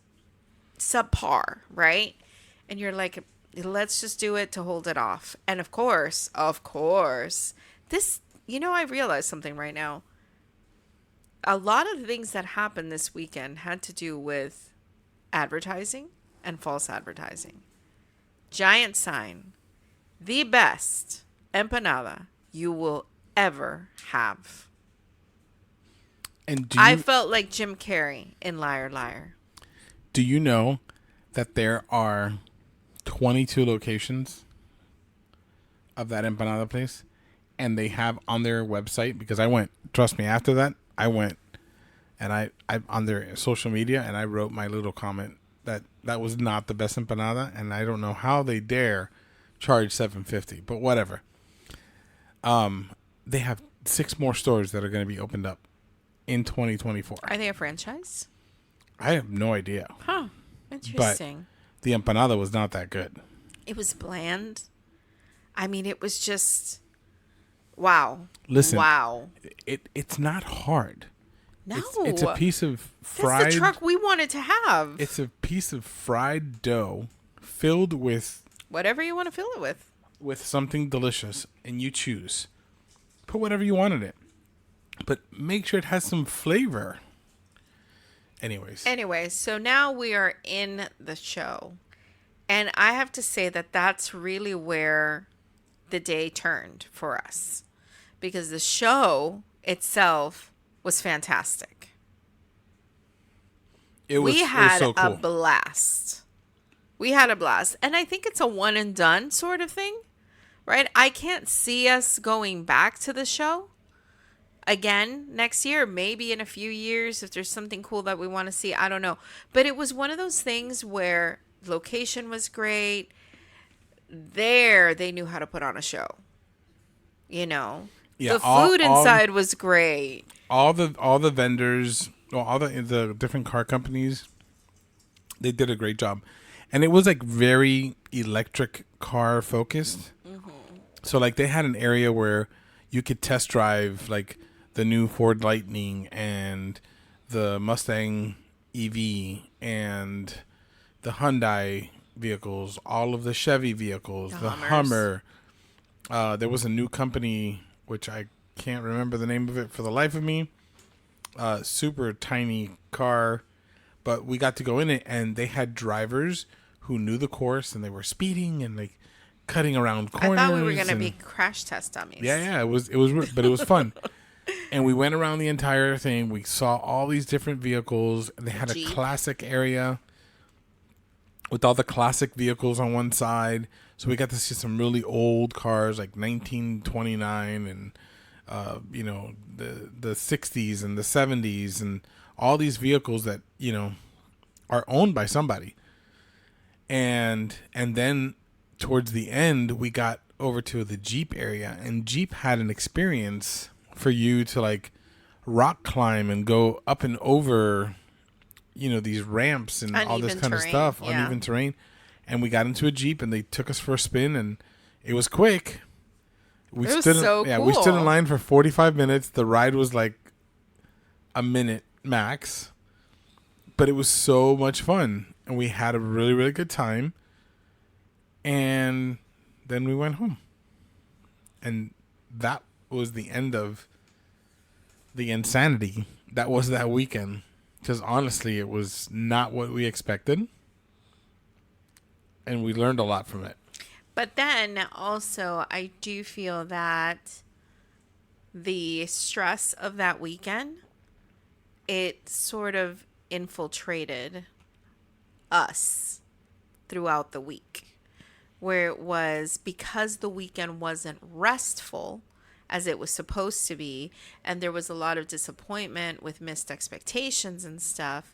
subpar, right? And you're like, let's just do it to hold it off. And of course, this, I realized something right now. A lot of the things that happened this weekend had to do with advertising and false advertising. Giant sign, the best empanada you will ever have. And I felt like Jim Carrey in Liar Liar. Do you know that there are 22 locations of that empanada place? And they have on their website, because I went, trust me, after that, I went and I on their social media and I wrote my little comment that was not the best empanada, and I don't know how they dare charge $7.50, but whatever. They have 6 more stores that are going to be opened up in 2024. Are they a franchise? I have no idea. Huh. Interesting. But the empanada was not that good. It was bland. I mean, it was just wow. Listen, wow. It's not hard. No, it's a piece of fried. That's the truck we wanted to have. It's a piece of fried dough filled with whatever you want to fill it with something delicious, and you choose. Put whatever you want in it, but make sure it has some flavor. Anyways, so now we are in the show, and I have to say that that's really where the day turned for us, because the show itself was fantastic. We had so cool. a blast. We had a blast. And I think it's a one and done sort of thing, right? I can't see us going back to the show again next year, maybe in a few years if there's something cool that we want to see. I don't know. But it was one of those things where location was great. They knew how to put on a show. You know? Yeah, the food inside was great. All the vendors, all the different car companies, they did a great job. And it was like very electric car focused. Mm-hmm. So like they had an area where you could test drive like the new Ford Lightning and the Mustang EV and the Hyundai vehicles, all of the Chevy vehicles, the Hummer. There was a new company, which I can't remember the name of it for the life of me. Super tiny car, but we got to go in it, and they had drivers who knew the course, and they were speeding and like cutting around corners. I thought we were gonna be crash test dummies. Yeah, it was, but it was fun. And we went around the entire thing. We saw all these different vehicles. They had a classic area with all the classic vehicles on one side. So we got to see some really old cars like 1929 and the 60s and the 70s and all these vehicles that, are owned by somebody. And then towards the end, we got over to the Jeep area, and Jeep had an experience for you to like rock climb and go up and over, these ramps and all this kind of stuff, uneven terrain. And we got into a Jeep, and they took us for a spin, and it was quick. It was so cool. We stood in line for 45 minutes. The ride was like a minute max, but it was so much fun, and we had a really, really good time. And then we went home, and that was the end of the insanity that was that weekend. Because honestly, it was not what we expected, and we learned a lot from it. But then also, I do feel that the stress of that weekend, it sort of infiltrated us throughout the week, where it was because the weekend wasn't restful as it was supposed to be, and there was a lot of disappointment with missed expectations and stuff,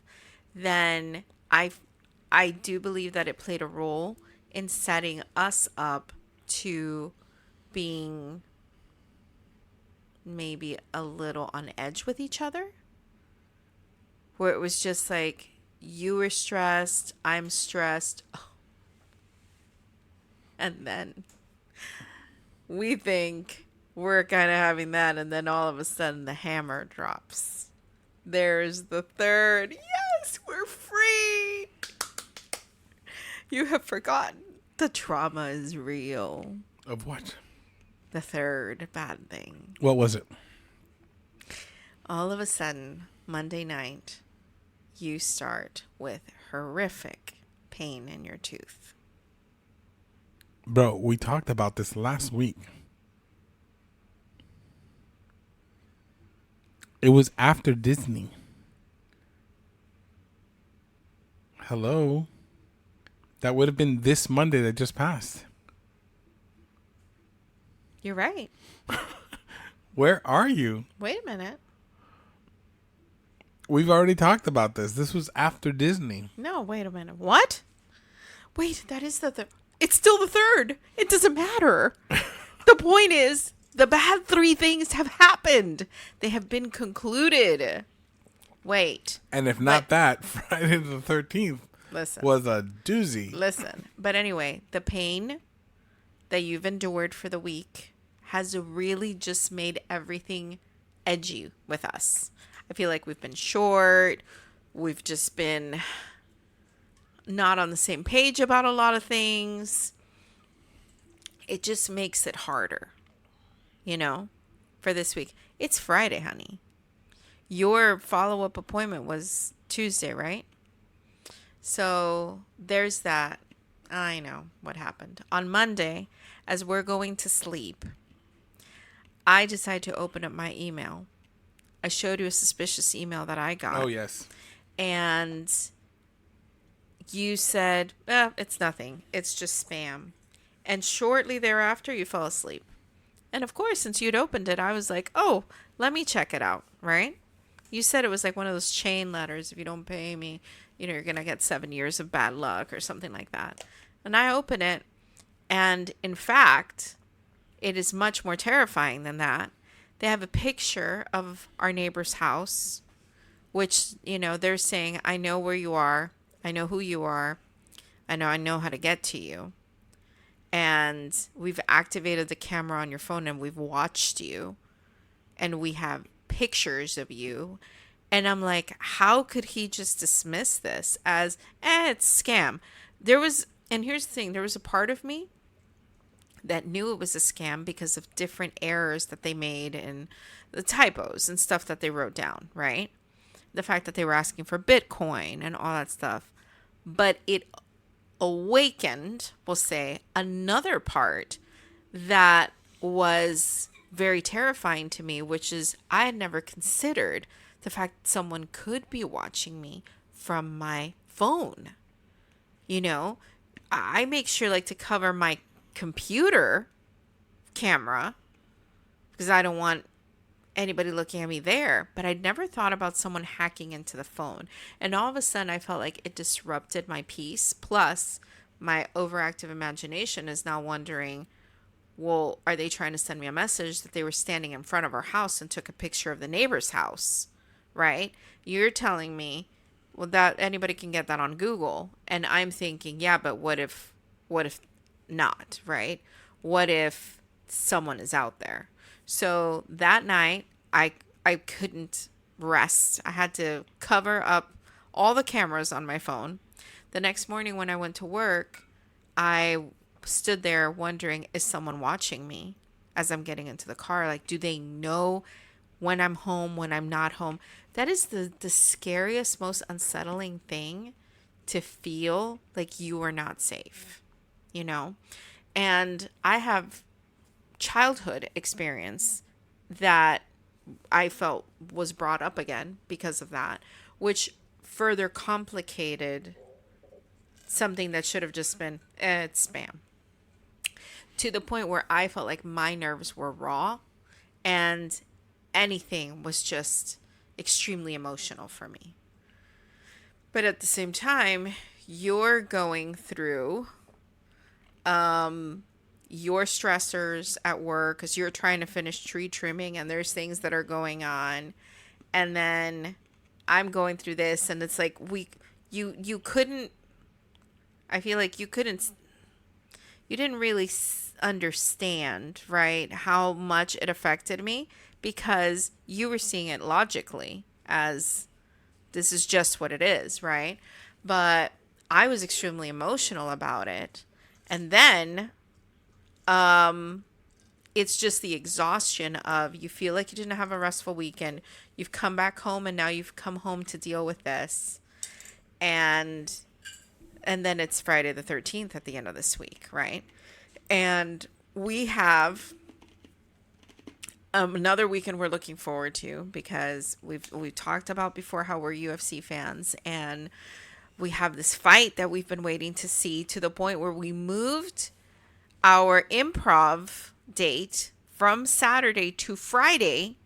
then I do believe that it played a role in setting us up to being maybe a little on edge with each other, where it was just like, you were stressed, I'm stressed, and then we think we're kind of having that, and then all of a sudden the hammer drops. There's the third. Yes, we're free. You have forgotten. The trauma is real. Of what? The third bad thing. What was it? All of a sudden, Monday night, you start with horrific pain in your tooth. Bro, we talked about this last week. It was after Disney. Hello? That would have been this Monday that just passed. You're right. Where are you? Wait a minute. We've already talked about this. This was after Disney. No, wait a minute. What? Wait, that is the third. It's still the third. It doesn't matter. The point is, The bad 3 things have happened. They have been concluded. Wait. And if not that, Friday the 13th Listen. was a doozy. Listen. But anyway, the pain that you've endured for the week has really just made everything edgy with us. I feel like we've been short. We've just been not on the same page about a lot of things. It just makes it harder, for this week. It's Friday, honey. Your follow-up appointment was Tuesday, right? So there's that. I know what happened. On Monday, as we're going to sleep, I decided to open up my email. I showed you a suspicious email that I got. Oh, yes. And you said, it's nothing. It's just spam. And shortly thereafter, you fell asleep. And of course, since you'd opened it, I was like, oh, let me check it out, right? You said it was like one of those chain letters. If you don't pay me, you're going to get 7 years of bad luck or something like that. And I open it. And in fact, it is much more terrifying than that. They have a picture of our neighbor's house, which, they're saying, I know where you are. I know who you are. I know how to get to you. And we've activated the camera on your phone and we've watched you. And we have pictures of you. And I'm like, how could he just dismiss this as, it's scam? And here's the thing, there was a part of me that knew it was a scam because of different errors that they made and the typos and stuff that they wrote down, right? The fact that they were asking for Bitcoin and all that stuff. But it awakened, we'll say, another part that was very terrifying to me, which is I had never considered the fact that someone could be watching me from my phone. I make sure to cover my computer camera because I don't want anybody looking at me there, but I'd never thought about someone hacking into the phone. And all of a sudden I felt like it disrupted my peace. Plus my overactive imagination is now wondering, well, are they trying to send me a message that they were standing in front of our house and took a picture of the neighbor's house, right? You're telling me, well, that anybody can get that on Google. And I'm thinking, yeah, but what if not, right? What if someone is out there? So that night, I couldn't rest. I had to cover up all the cameras on my phone. The next morning when I went to work, I stood there wondering, is someone watching me as I'm getting into the car? Like, do they know when I'm home, when I'm not home? That is the scariest, most unsettling thing, to feel like you are not safe, And I have childhood experience that I felt was brought up again because of that, which further complicated something that should have just been, it's spam. To the point where I felt like my nerves were raw and anything was just extremely emotional for me. But at the same time, you're going through your stressors at work because you're trying to finish tree trimming and there's things that are going on. And then I'm going through this and it's like you couldn't, I feel like you didn't really understand, right, how much it affected me because you were seeing it logically as this is just what it is, right? But I was extremely emotional about it. And then it's just the exhaustion of you feel like you didn't have a restful weekend. You've come back home and now you've come home to deal with this. And then it's Friday the 13th at the end of this week, right? And we have another weekend we're looking forward to because we've talked about before how we're UFC fans and we have this fight that we've been waiting to see to the point where we moved our improv date from Saturday to Friday.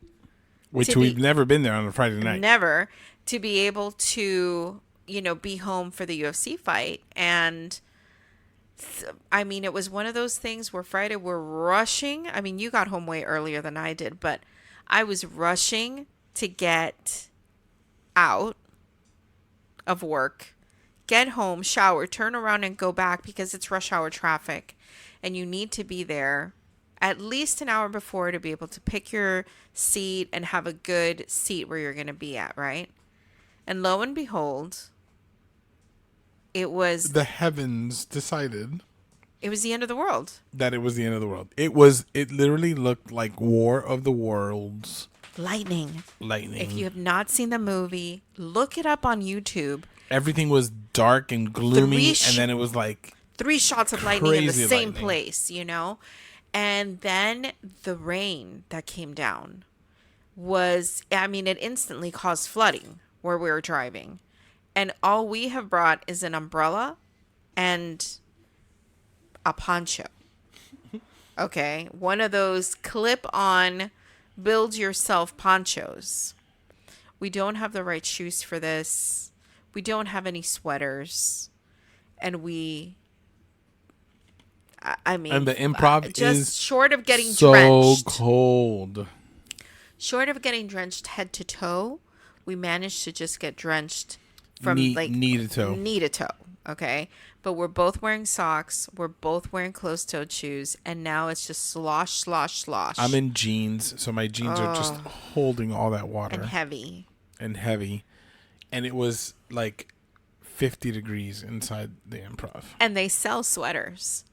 Which we've never been there on a Friday night. Never. To be able to, be home for the UFC fight. And I mean, it was one of those things where Friday we're rushing. I mean, you got home way earlier than I did, but I was rushing to get out of work, get home, shower, turn around and go back because it's rush hour traffic and you need to be there at least an hour before to be able to pick your seat and have a good seat where you're going to be at, right? And lo and behold, it was The heavens decided the end of the world. that it was the end of the world. It literally looked like War of the Worlds. Lightning. Lightning. If you have not seen the movie, look it up on YouTube. Everything was dark and gloomy, Three and then it was like 3 shots of lightning in the Crazy same lightning. place, you know? And then the rain that came down was, I mean, it instantly caused flooding where we were driving. And all we have brought is an umbrella and a poncho. Okay? One of those clip-on, build-yourself ponchos. We don't have the right shoes for this. We don't have any sweaters. And I mean, and the improv just is short of getting so drenched. cold. Short of getting drenched head to toe, we managed to just get drenched from Knee to toe. Knee to toe. Okay. But we're both wearing socks. We're both wearing closed-toed shoes. And now it's just slosh, slosh, slosh. I'm in jeans, so my jeans are just holding all that water. And heavy. And heavy. And it was like 50 degrees inside the improv. And they sell sweaters.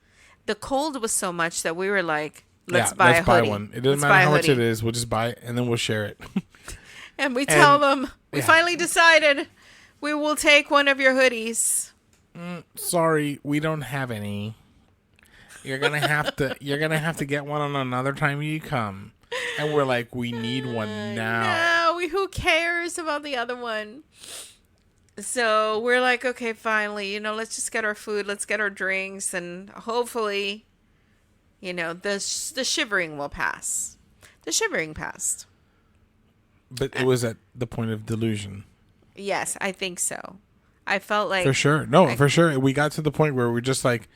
The cold was so much that we were like, let's buy a hoodie. one. It doesn't Let's buy matter a how much hoodie. it is. We'll just buy it, and then we'll share it. And we tell them, we yeah. finally decided we will take one of your hoodies. Sorry, we don't have any. You're gonna have to get one on another time you come. And we're like, we need one now. No, who cares about the other one? So we're like, okay, finally, let's just get our food, let's get our drinks, and hopefully, the shivering will pass. The shivering passed. But it was at the point of delusion. Yes, I think so. I felt like... For sure. No, for sure. We got to the point where we're just like,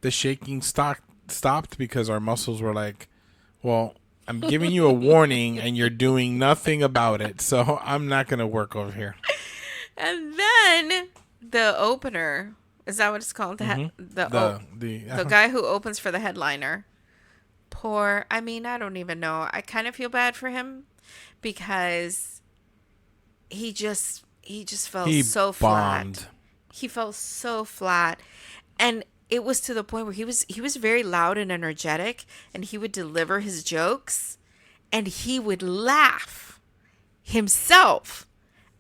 the shaking stopped because our muscles were like, well, I'm giving you a warning and you're doing nothing about it, so I'm not going to work over here. And then the opener, is that what it's called? The guy who opens for the headliner. I don't even know. I kind of feel bad for him because he just felt so bombed. flat. He felt so flat. And it was to the point where he was very loud and energetic, and he would deliver his jokes and he would laugh himself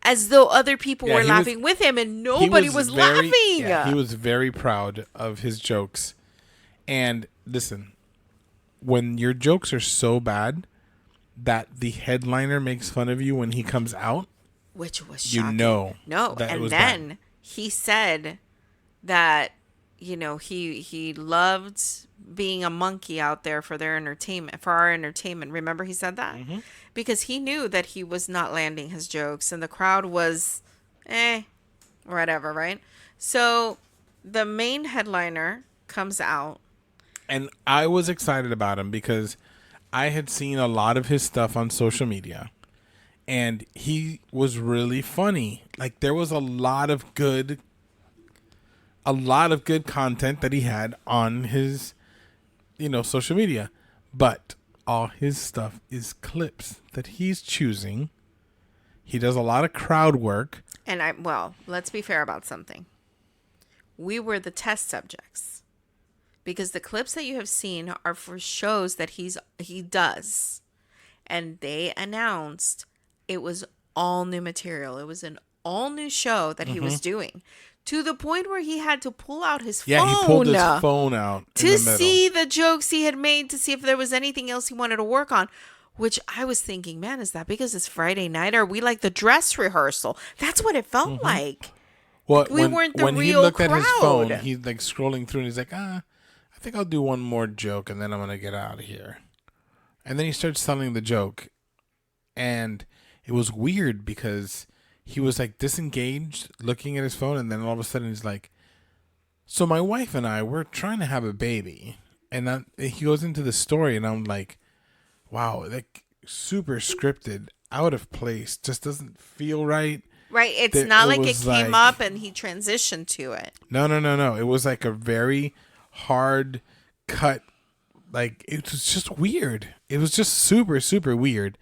as though other people were laughing with him, and nobody was laughing. Yeah, he was very proud of his jokes. And listen, when your jokes are so bad that the headliner makes fun of you when he comes out, which was shocking. No, and then bad. He said that he loved being a monkey out there for our entertainment. Remember he said that? Mm-hmm. Because he knew that he was not landing his jokes and the crowd was whatever, right? So the main headliner comes out. And I was excited about him because I had seen a lot of his stuff on social media. And he was really funny. Like, there was a lot of good content that he had on his, social media. But all his stuff is clips that he's choosing. He does a lot of crowd work. And let's be fair about something. We were the test subjects. Because the clips that you have seen are for shows that he does. And they announced it was all new material. It was an all new show that he was doing. To the point where he had to pull out his phone. Yeah, he pulled his phone out to see the jokes he had made, to see if there was anything else he wanted to work on. Which I was thinking, man, is that because it's Friday night? Are we like the dress rehearsal? That's what it felt like. Well, we weren't the when real he looked crowd. at his phone, he's like scrolling through and he's like, I think I'll do one more joke and then I'm going to get out of here. And then he starts telling the joke. And it was weird because he was like disengaged looking at his phone. And then all of a sudden he's like, So my wife and I, we're trying to have a baby, and that he goes into the story, and I'm like, wow, like super scripted, out of place, just doesn't feel right. Right. It's There, not it like it was came like, up and he transitioned to it. no. It was like a very hard cut. Like, it was just weird. It was just super, super weird.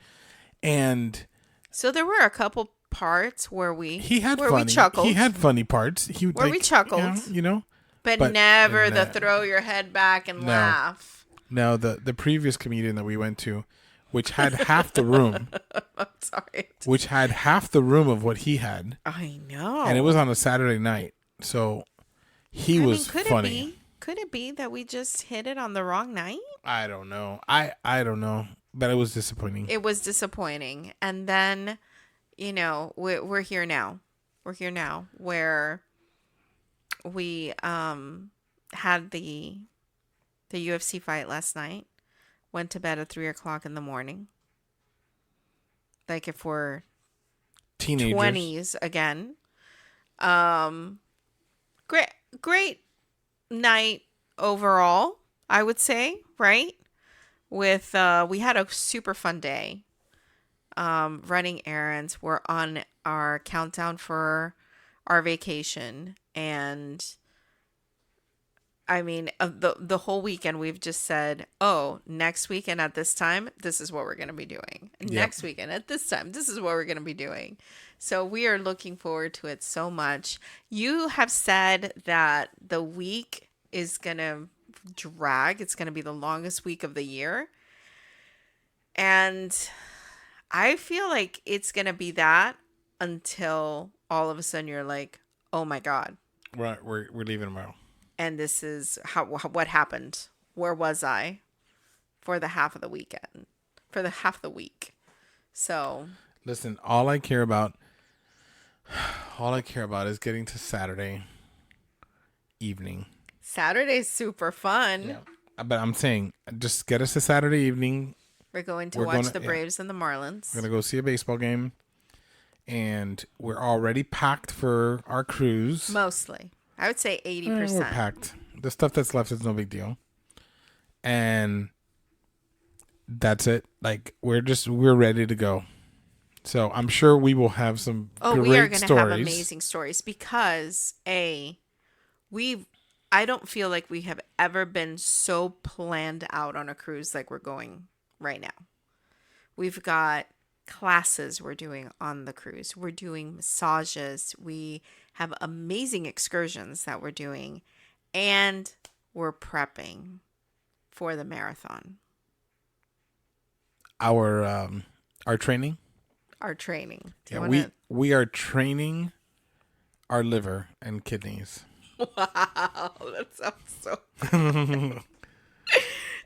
And So there were a couple parts where we he had where funny. we chuckled. He had funny parts. He would Where we chuckled. you know. but, but never the ne- throw your head back and No. laugh. No, the previous comedian that we went to, which had half the room, I'm sorry. which had half the room of what he had, I know. and it was on a Saturday night, so he was could funny. it be? Could it be that we just hit it on the wrong night? I don't know. I don't know, but it was disappointing. It was disappointing. And then, we're here now. We're here now where we had the UFC fight last night. Went to bed at 3:00 in the morning. Like if we're Teenagers. 20s again. Great night overall, I would say, right? With we had a super fun day. Running errands. We're on our countdown for our vacation, and I mean, the whole weekend we've just said, oh, next weekend at this time, this is what we're going to be doing. Yep. Next weekend at this time, this is what we're going to be doing. So we are looking forward to it so much. You have said that the week is going to drag. It's going to be the longest week of the year. And I feel like it's going to be that until all of a sudden you're like, oh my God. We're leaving tomorrow. And this is what happened. Where was I for the half of the weekend? For the half of the week. So listen, all I care about is getting to Saturday evening. Saturday's super fun. Yeah. But I'm saying, just get us to Saturday evening. We're going to watch the Braves and the Marlins. We're going to go see a baseball game. And we're already packed for our cruise. Mostly. I would say 80%. We're packed. The stuff that's left is no big deal. And that's it. Like, we're ready to go. So I'm sure we will have some great we are going to have stories. amazing stories because I don't feel like we have ever been so planned out on a cruise like we're going right now. We've got classes we're doing on the cruise. We're doing massages. We have amazing excursions that we're doing, and we're prepping for the marathon. Our training. Our training. Yeah, we are training our liver and kidneys. Wow, that sounds so.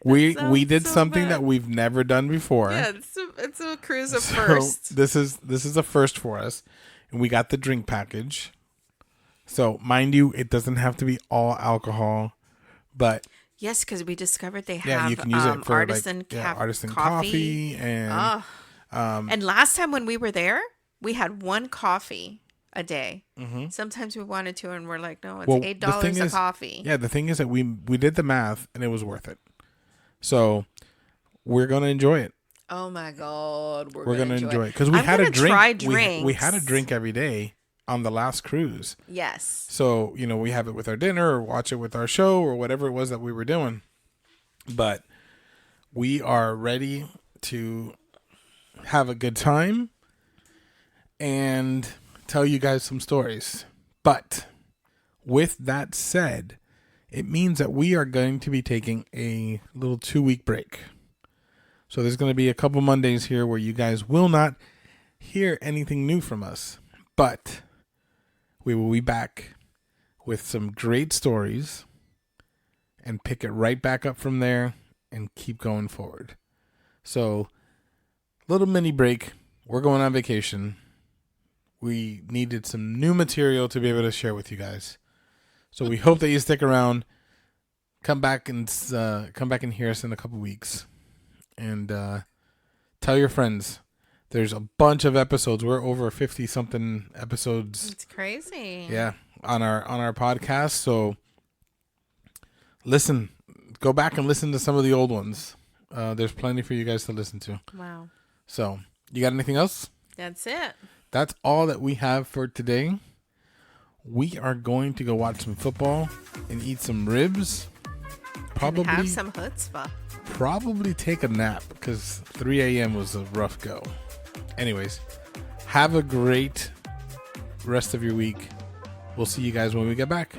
We did so something bad. that we've never done before. Yeah, it's a cruise of first. This is a first for us, and we got the drink package. So mind you, it doesn't have to be all alcohol, but Yes, because we discovered they have you can use it for artisan artisan coffee. and And last time when we were there, we had one coffee a day. Mhm. Sometimes we wanted to, and we're like, no, it's Well, $8 a coffee. Yeah, the thing is that we did the math and it was worth it. So we're gonna enjoy it. Oh my God, we're We're gonna enjoy it because we I'm had a gonna drink. try We drinks. had a drink every day on the last cruise. Yes. So we have it with our dinner or watch it with our show or whatever it was that we were doing. But we are ready to have a good time and tell you guys some stories. But with that said, it means that we are going to be taking a little 2-week break. So there's going to be a couple Mondays here where you guys will not hear anything new from us. But we will be back with some great stories and pick it right back up from there and keep going forward. So, little mini break. We're going on vacation. We needed some new material to be able to share with you guys. So we hope that you stick around. Come back and hear us in a couple weeks, and tell your friends. There's a bunch of episodes. We're over 50 something episodes. It's crazy. Yeah, on our podcast. So listen. Go back and listen to some of the old ones. There's plenty for you guys to listen to. Wow. So, you got anything else? That's it. That's all that we have for today. We are going to go watch some football and eat some ribs. Probably And have some chutzpah. Probably take a nap because 3 a.m. was a rough go. Anyways, have a great rest of your week. We'll see you guys when we get back.